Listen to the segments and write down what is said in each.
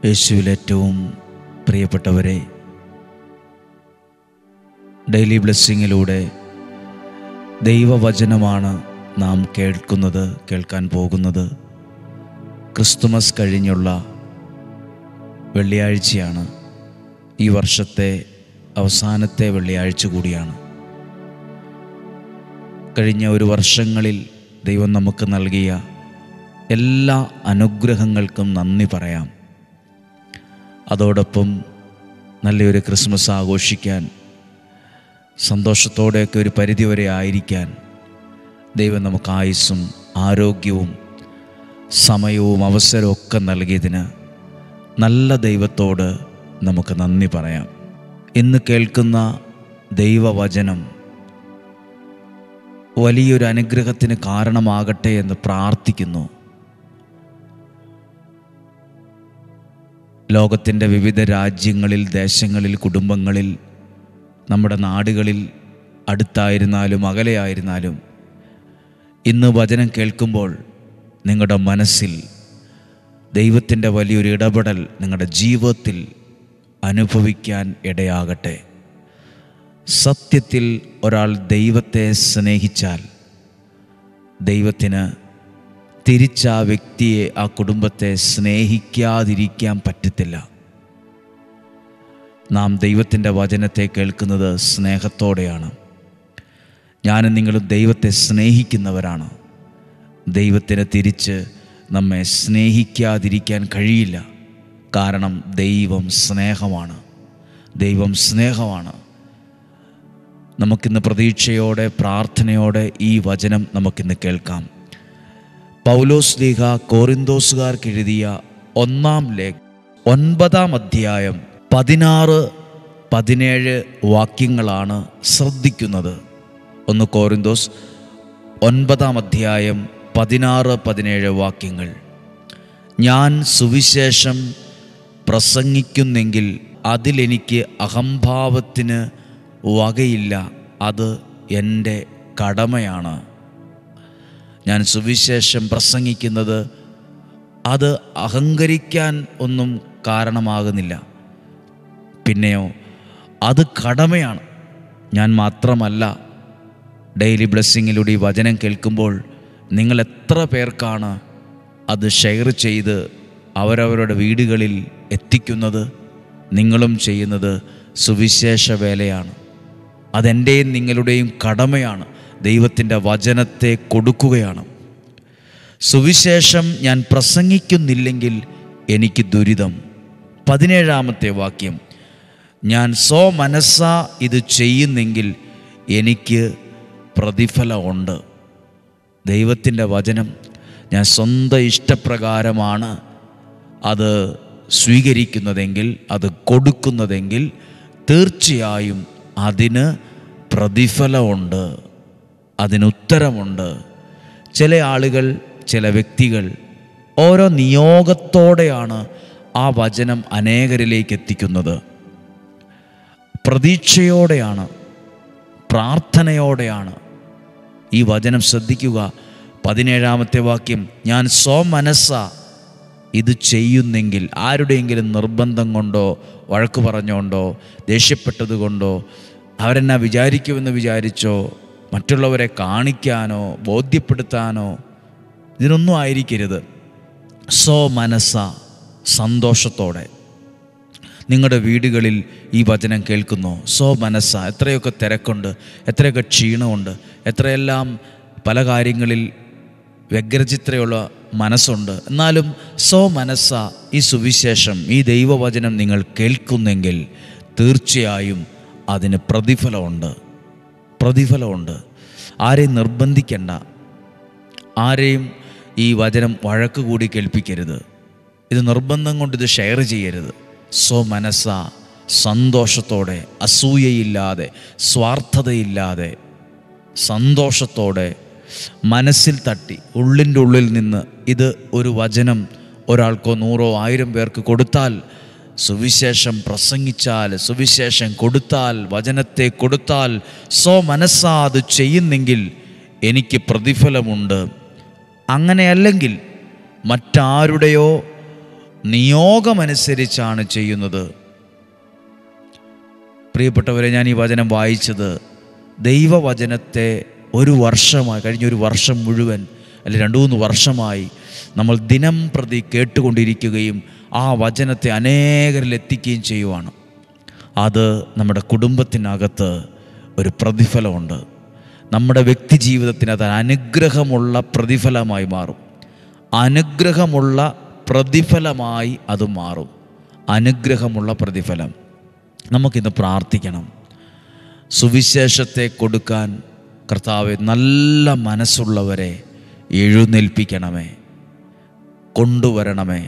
യേശുവിൽ ഏറ്റവും പ്രിയപ്പെട്ടവരെ, ഡെയിലി ബ്ലെസ്സിങ്ങിലൂടെ ദൈവവചനമാണ് നാം കേൾക്കാൻ പോകുന്നത്. ക്രിസ്തുമസ് കഴിഞ്ഞുള്ള വെള്ളിയാഴ്ചയാണ്. ഈ വർഷത്തെ അവസാനത്തെ വെള്ളിയാഴ്ച കൂടിയാണ്. കഴിഞ്ഞ ഒരു വർഷങ്ങളിൽ ദൈവം നമുക്ക് നൽകിയ എല്ലാ അനുഗ്രഹങ്ങൾക്കും നന്ദി പറയാം. അതോടൊപ്പം നല്ലൊരു ക്രിസ്മസ് ആഘോഷിക്കാൻ, സന്തോഷത്തോടെയൊക്കെ ഒരു പരിധിവരെ ആയിരിക്കാൻ ദൈവം നമുക്ക് ആയുസ്സും ആരോഗ്യവും സമയവും അവസരവും ഒക്കെ നൽകിയതിന് നല്ല ദൈവത്തോട് നമുക്ക് നന്ദി പറയാം. ഇന്ന് കേൾക്കുന്ന ദൈവവചനം വലിയൊരു അനുഗ്രഹത്തിന് കാരണമാകട്ടെ എന്ന് പ്രാർത്ഥിക്കുന്നു. ലോകത്തിൻ്റെ വിവിധ രാജ്യങ്ങളിൽ, ദേശങ്ങളിൽ, കുടുംബങ്ങളിൽ, നമ്മുടെ നാടുകളിൽ, അടുത്തായിരുന്നാലും അകലെയായിരുന്നാലും ഇന്ന് വചനം കേൾക്കുമ്പോൾ നിങ്ങളുടെ മനസ്സിൽ ദൈവത്തിൻ്റെ വലിയൊരു ഇടപെടൽ നിങ്ങളുടെ ജീവിതത്തിൽ അനുഭവിക്കാൻ ഇടയാകട്ടെ. സത്യത്തിൽ ഒരാൾ ദൈവത്തെ സ്നേഹിച്ചാൽ ദൈവത്തിന് തിരിച്ച് ആ വ്യക്തിയെ, ആ കുടുംബത്തെ സ്നേഹിക്കാതിരിക്കാൻ പറ്റത്തില്ല. നാം ദൈവത്തിൻ്റെ വചനത്തെ കേൾക്കുന്നത് സ്നേഹത്തോടെയാണ്. ഞാനും നിങ്ങളും ദൈവത്തെ സ്നേഹിക്കുന്നവരാണ്. ദൈവത്തിന് തിരിച്ച് നമ്മെ സ്നേഹിക്കാതിരിക്കാൻ കഴിയില്ല. കാരണം ദൈവം സ്നേഹമാണ്. ദൈവം സ്നേഹമാണ്. നമുക്കിന്ന് പ്രതീക്ഷയോടെ, പ്രാർത്ഥനയോടെ ഈ വചനം നമുക്കിന്ന് കേൾക്കാം. പൗലോസ് ശ്ലീഹ കോരിന്തോസുകാർക്ക് എഴുതിയ 9 അധ്യായം 16-17 വാക്യങ്ങളാണ് ശ്രദ്ധിക്കുന്നത്. 1 കോരിന്തോസ് 9 അധ്യായം 16-17 വാക്യങ്ങൾ. ഞാൻ സുവിശേഷം പ്രസംഗിക്കുന്നെങ്കിൽ അതിലെനിക്ക് അഹംഭാവത്തിന് വകയില്ല. അത് എൻ്റെ കടമയാണ്. ഞാൻ സുവിശേഷം പ്രസംഗിക്കുന്നത് അത് അഹങ്കരിക്കാൻ ഒന്നും കാരണമാകുന്നില്ല. പിന്നെയോ അത് കടമയാണ്. ഞാൻ മാത്രമല്ല, ഡെയിലി ബ്ലെസ്സിങ്ങിലൂടെ ഈ വചനം കേൾക്കുമ്പോൾ നിങ്ങൾ എത്ര പേർക്കാണ് അത് ഷെയർ ചെയ്ത് അവരവരുടെ വീടുകളിൽ എത്തിക്കുന്നത്? നിങ്ങളും ചെയ്യുന്നത് സുവിശേഷ വേലയാണ്. അതെൻ്റെയും നിങ്ങളുടെയും കടമയാണ്. ദൈവത്തിൻ്റെ വചനത്തെ കൊടുക്കുകയാണ്. സുവിശേഷം ഞാൻ പ്രസംഗിക്കുന്നില്ലെങ്കിൽ എനിക്ക് ദുരിതം. 17 വാക്യം. ഞാൻ സ്വമനസ്സാ ഇത് ചെയ്യുന്നെങ്കിൽ എനിക്ക് പ്രതിഫലമുണ്ട്. ദൈവത്തിൻ്റെ വചനം ഞാൻ സ്വന്തം ഇഷ്ടപ്രകാരമാണ് അത് സ്വീകരിക്കുന്നതെങ്കിൽ, അത് കൊടുക്കുന്നതെങ്കിൽ തീർച്ചയായും അതിന് പ്രതിഫലമുണ്ട്, അതിനുത്തരമുണ്ട്. ചില ആളുകൾ, ചില വ്യക്തികൾ ഓരോ നിയോഗത്തോടെയാണ് ആ വചനം അനേകരിലേക്ക് എത്തിക്കുന്നത്. പ്രതീക്ഷയോടെയാണ്, പ്രാർത്ഥനയോടെയാണ് ഈ വചനം. ശ്രദ്ധിക്കുക, 17 വാക്യം. ഞാൻ സ്വമനസ്സാ ഇത് ചെയ്യുന്നെങ്കിൽ, ആരുടെയെങ്കിലും നിർബന്ധം കൊണ്ടോ, വഴക്ക് പറഞ്ഞുകൊണ്ടോ, ദേഷ്യപ്പെട്ടത് കൊണ്ടോ, അവരെന്നാ വിചാരിക്കുമെന്ന് വിചാരിച്ചോ, മറ്റുള്ളവരെ കാണിക്കാനോ ബോധ്യപ്പെടുത്താനോ ഇതിനൊന്നും ആയിരിക്കരുത്. സ്വമനസ്സ, സന്തോഷത്തോടെ നിങ്ങളുടെ വീടുകളിൽ ഈ വചനം കേൾക്കുന്നു. സ്വമനസ്സ. എത്രയൊക്കെ തിരക്കുണ്ട്, എത്രയൊക്കെ ക്ഷീണമുണ്ട്, എത്രയെല്ലാം പല കാര്യങ്ങളിൽ വ്യഗ്രചിത്രയുള്ള മനസ്സുണ്ട്. എന്നാലും സ്വമനസ്സ ഈ സുവിശേഷം, ഈ ദൈവവചനം നിങ്ങൾ കേൾക്കുന്നെങ്കിൽ തീർച്ചയായും അതിന് പ്രതിഫലമുണ്ട്. പ്രതിഫലമുണ്ട്. ആരെയും നിർബന്ധിക്കണ്ട, ആരെയും ഈ വചനം വഴക്ക് കൂടി കേൾപ്പിക്കരുത്. ഇത് നിർബന്ധം കൊണ്ട് ഇത് ഷെയർ ചെയ്യരുത്. സ്വമനസ്സ, സന്തോഷത്തോടെ, അസൂയയില്ലാതെ, സ്വാർത്ഥതയില്ലാതെ, സന്തോഷത്തോടെ മനസ്സിൽ തട്ടി, ഉള്ളിൻ്റെ ഉള്ളിൽ നിന്ന് ഇത് ഒരു വചനം ഒരാൾക്കോ 100 1000 പേർക്ക് കൊടുത്താൽ, സുവിശേഷം പ്രസംഗിച്ചാൽ, സുവിശേഷം കൊടുത്താൽ, വചനത്തെ കൊടുത്താൽ, സ്വമനസ്സാ അത് ചെയ്യുന്നെങ്കിൽ എനിക്ക് പ്രതിഫലമുണ്ട്. അങ്ങനെയല്ലെങ്കിൽ മറ്റാരുടെയോ നിയോഗമനുസരിച്ചാണ് ചെയ്യുന്നത്. പ്രിയപ്പെട്ടവരെ, ഞാൻ ഈ വചനം വായിച്ചത് ദൈവവചനത്തെ ഒരു വർഷമായി, കഴിഞ്ഞൊരു വർഷം മുഴുവൻ അല്ലെങ്കിൽ 2-3 വർഷമായി നമ്മൾ ദിനം പ്രതി കേട്ടുകൊണ്ടിരിക്കുകയും ആ വചനത്തെ അനേകരിൽ എത്തിക്കുകയും ചെയ്യുവാണ്. അത് നമ്മുടെ കുടുംബത്തിനകത്ത് ഒരു പ്രതിഫലമുണ്ട്. നമ്മുടെ വ്യക്തി ജീവിതത്തിന് അത് അനുഗ്രഹമുള്ള പ്രതിഫലമായി മാറും. അനുഗ്രഹമുള്ള പ്രതിഫലമായി അത് മാറും. അനുഗ്രഹമുള്ള പ്രതിഫലം. നമുക്കിന്ന് പ്രാർത്ഥിക്കണം. സുവിശേഷത്തെ കൊടുക്കാൻ കർത്താവേ, നല്ല മനസ്സുള്ളവരെ എഴുന്നേൽപ്പിക്കണമേ, കൊണ്ടുവരണമേ.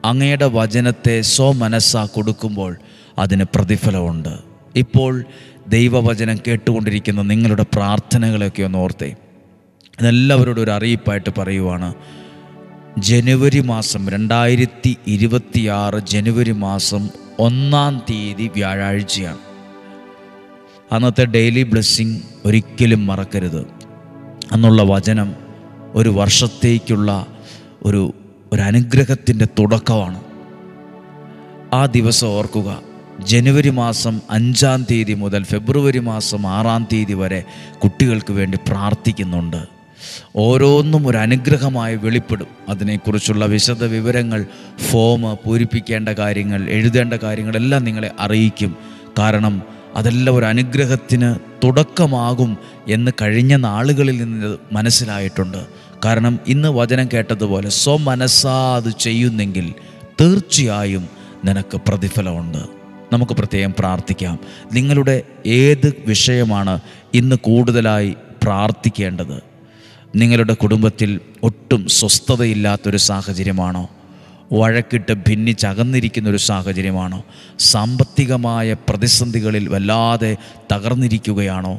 അങ്ങയുടെ വചനത്തെ സ്വമനസ്സാ കൊടുക്കുമ്പോൾ അതിന് പ്രതിഫലമുണ്ട്. ഇപ്പോൾ ദൈവവചനം കേട്ടുകൊണ്ടിരിക്കുന്ന നിങ്ങളുടെ പ്രാർത്ഥനകളൊക്കെ ഒന്ന് ഓർത്തേ. ഇതെല്ലാവരോടും ഒരു അറിയിപ്പായിട്ട് പറയുവാണ്. ജനുവരി മാസം 2026 ജനുവരി മാസം 1-ാം തീയതി വ്യാഴാഴ്ചയാണ്. അന്നത്തെ ഡെയിലി ബ്ലെസ്സിങ് ഒരിക്കലും മറക്കരുത്. അന്നുള്ള വചനം ഒരു വർഷത്തേക്കുള്ള ഒരു അനുഗ്രഹത്തിൻ്റെ തുടക്കമാണ്. ആ ദിവസം ഓർക്കുക. ജനുവരി മാസം 5-ാം തീയതി മുതൽ ഫെബ്രുവരി മാസം 6-ാം തീയതി വരെ കുട്ടികൾക്ക് വേണ്ടി പ്രാർത്ഥിക്കുന്നുണ്ട്. ഓരോന്നും ഒരു അനുഗ്രഹമായി വെളിപ്പെടും. അതിനെക്കുറിച്ചുള്ള വിശദ വിവരങ്ങൾ, ഫോം പൂരിപ്പിക്കേണ്ട കാര്യങ്ങൾ, എഴുതേണ്ട കാര്യങ്ങളെല്ലാം നിങ്ങളെ അറിയിക്കും. കാരണം അതെല്ലാം ഒരു അനുഗ്രഹത്തിന് തുടക്കമാകും എന്ന് കഴിഞ്ഞ നാളുകളിൽ നിന്ന് മനസ്സിലായിട്ടുണ്ട്. കാരണം ഇന്ന് വചനം കേട്ടതുപോലെ സ്വമനസ്സാ അത് ചെയ്യുന്നെങ്കിൽ തീർച്ചയായും നിനക്ക് പ്രതിഫലമുണ്ട്. നമുക്ക് പ്രത്യേകം പ്രാർത്ഥിക്കാം. നിങ്ങളുടെ ഏത് വിഷയമാണ് ഇന്ന് കൂടുതലായി പ്രാർത്ഥിക്കേണ്ടത്? നിങ്ങളുടെ കുടുംബത്തിൽ ഒട്ടും സ്വസ്ഥതയില്ലാത്തൊരു സാഹചര്യമാണോ? വഴക്കിട്ട് ഭിന്നിച്ചകന്നിരിക്കുന്നൊരു സാഹചര്യമാണോ? സാമ്പത്തികമായ പ്രതിസന്ധികളിൽ വല്ലാതെ തകർന്നിരിക്കുകയാണോ?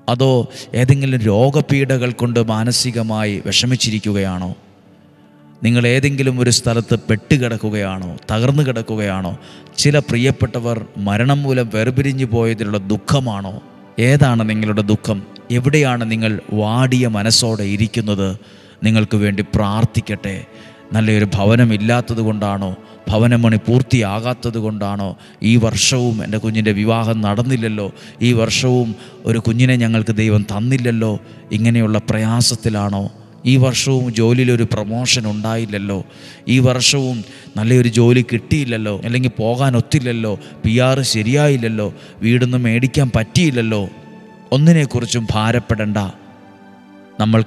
അതോ ഏതെങ്കിലും രോഗപീഠകൾ കൊണ്ട് മാനസികമായി വിഷമിച്ചിരിക്കുകയാണോ? നിങ്ങൾ ഏതെങ്കിലും ഒരു സ്ഥലത്ത് പെട്ടുകിടക്കുകയാണോ? തകർന്നു കിടക്കുകയാണോ? ചില പ്രിയപ്പെട്ടവർ മരണം മൂലം വേർപിരിഞ്ഞു പോയതിലുള്ള ദുഃഖമാണോ? ഏതാണ് നിങ്ങളുടെ ദുഃഖം? എവിടെയാണ് നിങ്ങൾ വാടിയ മനസ്സോടെ ഇരിക്കുന്നത്? നിങ്ങൾക്ക് വേണ്ടി പ്രാർത്ഥിക്കട്ടെ. നല്ലൊരു ഭവനമില്ലാത്തത് കൊണ്ടാണോ? ഭവനമണി പൂർത്തിയാകാത്തത് കൊണ്ടാണോ? ഈ വർഷവും എൻ്റെ കുഞ്ഞിൻ്റെ വിവാഹം നടന്നില്ലല്ലോ, ഈ വർഷവും ഒരു കുഞ്ഞിനെ ഞങ്ങൾക്ക് ദൈവം തന്നില്ലല്ലോ, ഇങ്ങനെയുള്ള പ്രയാസത്തിലാണോ? ഈ വർഷവും ജോലിയിലൊരു പ്രമോഷൻ ഉണ്ടായില്ലല്ലോ, ഈ വർഷവും നല്ലൊരു ജോലി കിട്ടിയില്ലല്ലോ, അല്ലെങ്കിൽ പോകാൻ ഒത്തില്ലല്ലോ, PR ശരിയായില്ലല്ലോ, വീടൊന്നും മേടിക്കാൻ പറ്റിയില്ലല്ലോ. ഒന്നിനെക്കുറിച്ചും ഭാരപ്പെടണ്ട. നമ്മൾ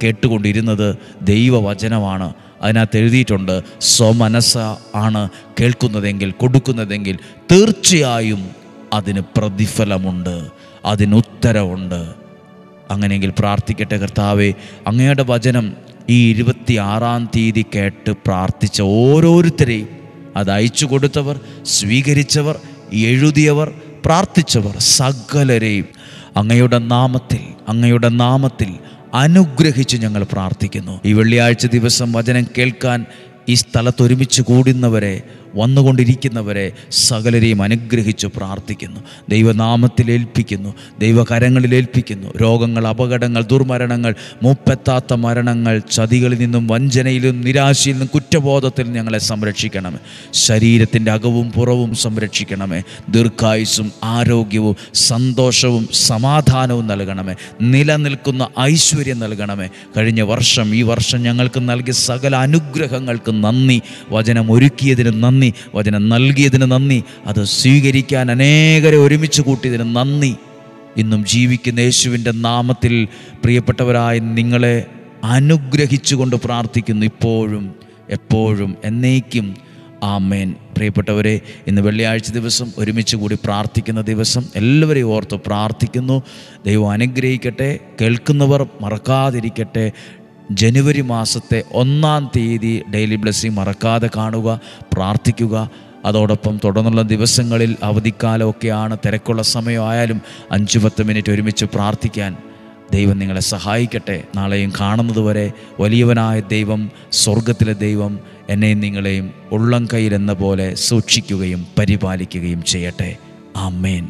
കേട്ടുകൊണ്ടിരുന്നത് ദൈവവചനമാണ്. അതിനകത്ത് എഴുതിയിട്ടുണ്ട്, സ്വമനസ്സ ആണ് കേൾക്കുന്നതെങ്കിൽ, കൊടുക്കുന്നതെങ്കിൽ തീർച്ചയായും അതിന് പ്രതിഫലമുണ്ട്, അതിനുത്തരവുണ്ട്. അങ്ങനെയെങ്കിൽ പ്രാർത്ഥിക്കട്ടെ. കർത്താവേ, അങ്ങയുടെ വചനം ഈ 26-ാം തീയതി കേട്ട് പ്രാർത്ഥിച്ച ഓരോരുത്തരെയും, അത് അയച്ചു കൊടുത്തവർ, സ്വീകരിച്ചവർ, എഴുതിയവർ, പ്രാർത്ഥിച്ചവർ സകലരെയും അങ്ങയുടെ നാമത്തിൽ അനുഗ്രഹിച്ച് ഞങ്ങൾ പ്രാർത്ഥിക്കുന്നു. ഈ വെള്ളിയാഴ്ച ദിവസം വചനം കേൾക്കാൻ ഈ സ്ഥലത്ത് ഒരുമിച്ച് കൂടുന്നവരെ, വന്നുകൊണ്ടിരിക്കുന്നവരെ സകലരെയും അനുഗ്രഹിച്ച് പ്രാർത്ഥിക്കുന്നു. ദൈവനാമത്തിൽ ഏൽപ്പിക്കുന്നു, ദൈവകരങ്ങളിൽ ഏൽപ്പിക്കുന്നു. രോഗങ്ങൾ, അപകടങ്ങൾ, ദുർമരണങ്ങൾ, മുപ്പെത്താത്ത മരണങ്ങൾ, ചതികളിൽ നിന്നും, വഞ്ചനയിലും, നിരാശയിൽ നിന്നും, കുറ്റബോധത്തിൽ ഞങ്ങളെ സംരക്ഷിക്കണമേ. ശരീരത്തിൻ്റെ അകവും പുറവും സംരക്ഷിക്കണമേ. ദീർഘായുസ്സും ആരോഗ്യവും സന്തോഷവും സമാധാനവും നൽകണമേ. നിലനിൽക്കുന്ന ഐശ്വര്യം നൽകണമേ. കഴിഞ്ഞ വർഷം, ഈ വർഷം ഞങ്ങൾക്ക് നൽകിയ സകല അനുഗ്രഹങ്ങൾക്ക് നന്ദി. വചനം ഒരുക്കിയതിന് നന്ദി, വചനം നൽകിയതിന് നന്ദി, അത് സ്വീകരിക്കാൻ അനേകരെ ഒരുമിച്ച് കൂട്ടിയതിന് നന്ദി. ഇന്നും ജീവിക്കുന്ന യേശുവിൻ്റെ നാമത്തിൽ പ്രിയപ്പെട്ടവരായ നിങ്ങളെ അനുഗ്രഹിച്ചുകൊണ്ട് പ്രാർത്ഥിക്കുന്നു, ഇപ്പോഴും എപ്പോഴും എന്നേക്കും. ആമേൻ. പ്രിയപ്പെട്ടവരെ, ഇന്ന് വെള്ളിയാഴ്ച ദിവസം ഒരുമിച്ച് കൂടി പ്രാർത്ഥിക്കുന്ന ദിവസം, എല്ലാവരെയും ഓർത്ത് പ്രാർത്ഥിക്കുന്നു. ദൈവം അനുഗ്രഹിക്കട്ടെ. കേൾക്കുന്നവർ മറക്കാതിരിക്കട്ടെ. ജനുവരി മാസത്തെ 1-ാം തീയതി ഡെയിലി ബ്ലെസ്സിങ് മറക്കാതെ കാണുക, പ്രാർത്ഥിക്കുക. അതോടൊപ്പം തുടർന്നുള്ള ദിവസങ്ങളിൽ, അവധിക്കാലമൊക്കെയാണ്, തിരക്കുള്ള സമയമായാലും 5-10 മിനിറ്റ് ഒരുമിച്ച് പ്രാർത്ഥിക്കാൻ ദൈവം നിങ്ങളെ സഹായിക്കട്ടെ. നാളെയും കാണുന്നതുവരെ വലിയവനായ ദൈവം, സ്വർഗത്തിലെ ദൈവം എന്നെയും നിങ്ങളെയും ഉള്ളം കയ്യിലെന്ന പോലെ സൂക്ഷിക്കുകയും പരിപാലിക്കുകയും ചെയ്യട്ടെ. ആമേൻ.